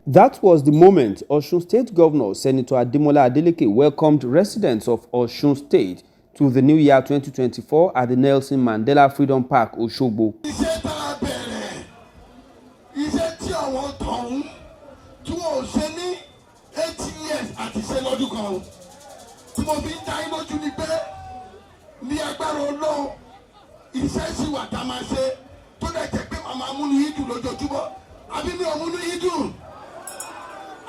That was the moment Osun State Governor Senator Ademola Adeleke welcomed residents of Osun State to the new year 2024 at the Nelson Mandela Freedom Park, Osogbo. Iṣẹ́ tá a bẹ̀rẹ̀, iṣẹ́ tí àwọn tọ̀hún tí wọ́n ò ṣe ní 8 years àti ṣe lọ́dún kan. Tí mo fi ń dá yín lójú ni pé ní agbára Ọlọ́run iṣẹ́ sì wà tá a máa ṣe tó dẹ̀ jẹ́ pé màmá múnú yín dùn lójoojúmọ́. Àbí mi ò múnú yín dùn.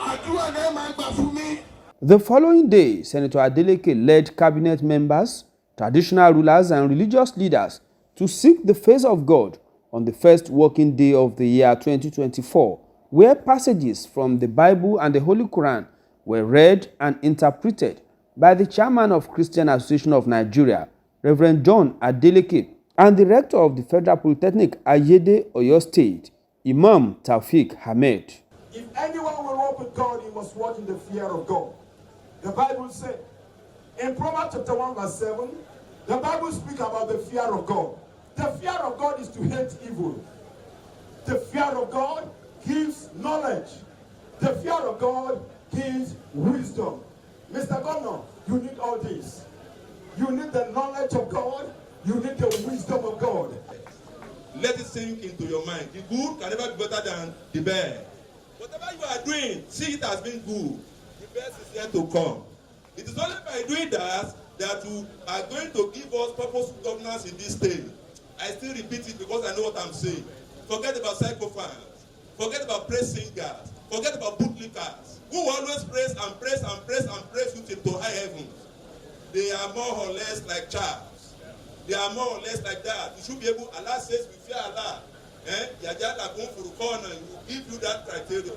Àdúrà náà máa gbà fún mi. The following day, Senator Adeleke led cabinet members, traditional rulers and religious leaders to seek the face of God on the first working day of the year 2024, where passages from the Bible and the Holy Quran were read and interpreted by the chairman of Christian Association of Nigeria, Reverend John Adeleke, and the rector of the Federal Polytechnic Ayede, Oyo State, Imam Taufik Hamed. If anyone will walk with God, he must walk in the fear of God. The Bible said, in Proverbs chapter 1 verse 7, the Bible speaks about the fear of God. The fear of God is to hate evil. The fear of God gives knowledge. The fear of God gives wisdom. Mr. Governor, you need all this. You need the knowledge of God. You need the wisdom of God. Let it sink into your mind. The good can never be better than the bad. Whatever you are doing, see it as being good. The best is yet to come. It is only by doing that you are going to give us purposeful governance in this state. I still repeat it because I know what I'm saying. Forget about psychophanks. Forget about praise singers. Forget about bootlickers who always praise and praise and praise and praise you into high heavens. They are more or less like Charles. They are more or less like that. You should be able, Allah says, we fear Allah. Yajala going for the corner, will give you that criteria,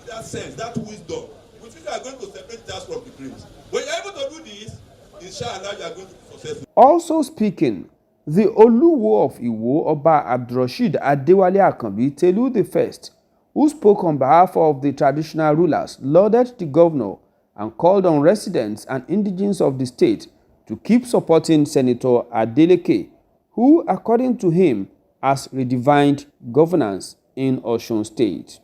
that sense, that wisdom, which you are going to separate us from the grace. When you are able to do this, inshallah, you are going to be successful. Also speaking, the Oluwo of Iwo, Oba Abdurrashid Adewale Akanbi Telu I, who spoke on behalf of the traditional rulers, lauded the governor and called on residents and indigents of the state to keep supporting Senator Adeleke, who, according to him, has redefined governance in Osun State.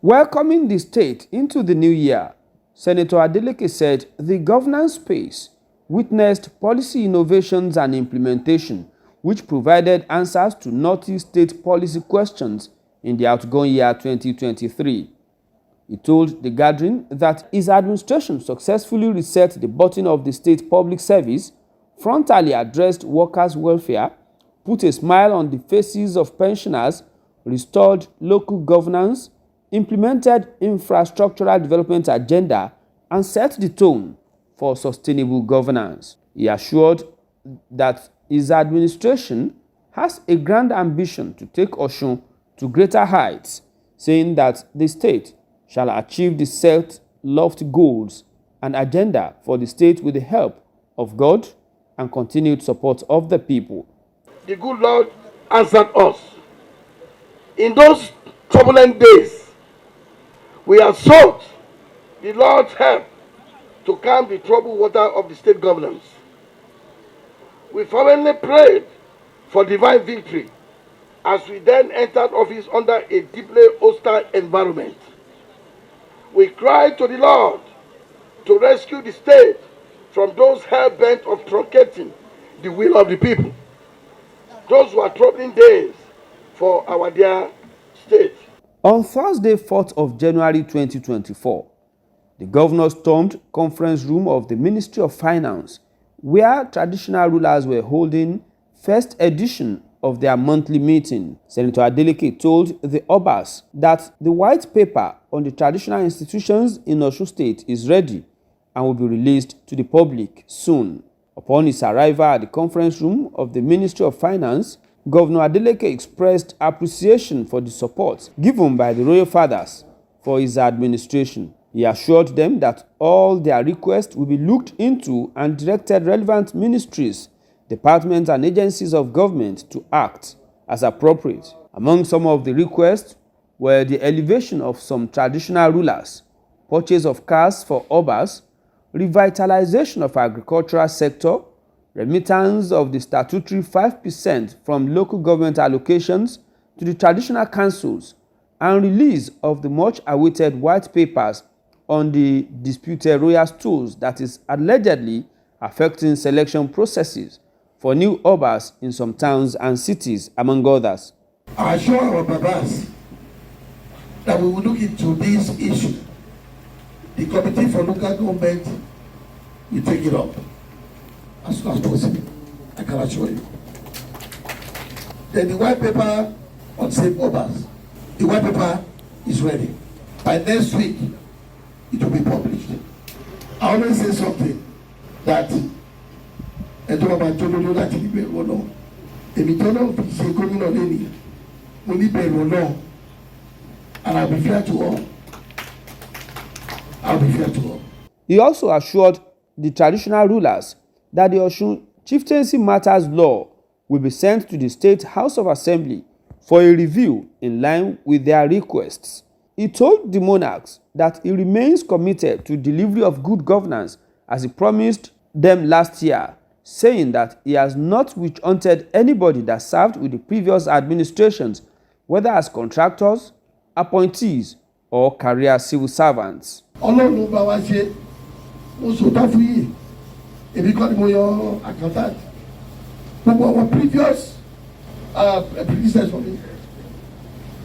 Welcoming the state into the new year, Senator Adeleke said the governance space witnessed policy innovations and implementation which provided answers to Northeast state policy questions in the outgoing year 2023. He told the gathering that his administration successfully reset the button of the state public service, frontally addressed workers' welfare, put a smile on the faces of pensioners, restored local governance, implemented infrastructural development agenda, and set the tone for sustainable governance. He assured that his administration has a grand ambition to take Osun to greater heights, saying that the state shall achieve the set lofty goals and agenda for the state with the help of God and continued support of the people. The good Lord answered us. In those turbulent days, we have sought the Lord's help to calm the troubled water of the state governance. We fervently prayed for divine victory as we then entered office under a deeply hostile environment. We cried to the Lord to rescue the state from those hell-bent of truncating the will of the people. Those were troubling days for our dear state. On Thursday, 4th of January 2024, the governor stormed conference room of the Ministry of Finance, where traditional rulers were holding first edition of their monthly meeting. Senator Adeleke told the Obas that the white paper on the traditional institutions in Osun State is ready and will be released to the public soon. Upon his arrival at the conference room of the Ministry of Finance, Governor Adeleke expressed appreciation for the support given by the royal fathers for his administration. He assured them that all their requests will be looked into and directed relevant ministries, departments and agencies of government to act as appropriate. Among some of the requests were the elevation of some traditional rulers, purchase of cars for Obas, revitalization of agricultural sector, remittance of the statutory 5% from local government allocations to the traditional councils, and release of the much-awaited white papers on the disputed royal stools that is allegedly affecting selection processes for new Obas in some towns and cities, among others. I assure our Babas that we will look into this issue. The Committee for Local Government will take it up as soon as possible. I can assure you. Then the white paper on same Obas. The white paper is ready. By next week, it will be published. I always say something that ẹjọ́ bàbá tó lóyún láti ní bẹ̀rù Ọlọ́run. Èmi tó náà fi ṣe gómìnà lẹ́nìí, mo ní bẹ̀rù Ọlọ́run, and I'll be fair to all. I'll be fair to all. He also assured the traditional rulers that the Osun Chieftaincy Matters Law will be sent to the State House of Assembly for a review in line with their requests. He told the monarchs that he remains committed to delivery of good governance as he promised them last year, saying that he has not witch-hunted anybody that served with the previous administrations, whether as contractors, appointees, or career civil servants. Ọlọ́run bá wa ṣe, mo sòtá fún yìí, èmi kọ́ ni mo yọ accountant. Gbogbo àwọn previous predecessors mi,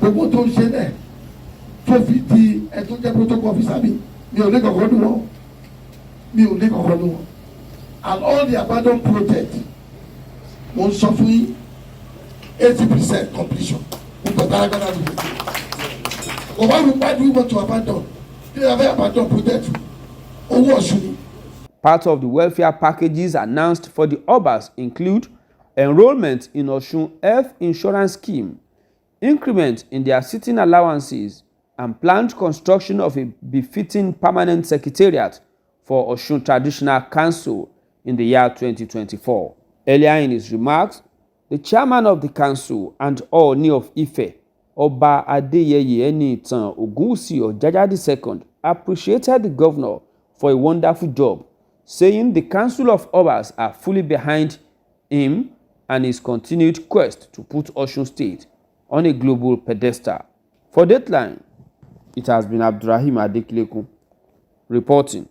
gbogbo tó ń ṣe náà, tó fi di ẹ tó jẹ́ protocol officer mi ò lè kọ̀kọ́ nù wọ́n, and all the abandoned projects, mo ń sọ fún yín 80% completion. Why do we want to abandon? They have abandoned project. Part of the welfare packages announced for the Obas include enrollment in Osun Health Insurance Scheme, increment in their sitting allowances, and planned construction of a befitting permanent secretariat for Osun Traditional Council in the year 2024. Earlier in his remarks, the chairman of the council and Ooni of Ife, Oba Adeyeye Enitan Ogunwusi Ojaja II, appreciated the governor for a wonderful job, saying the Council of Obas are fully behind him and his continued quest to put Osun State on a global pedestal. For Dateline, it has been Abdurrahim Adeklekun reporting.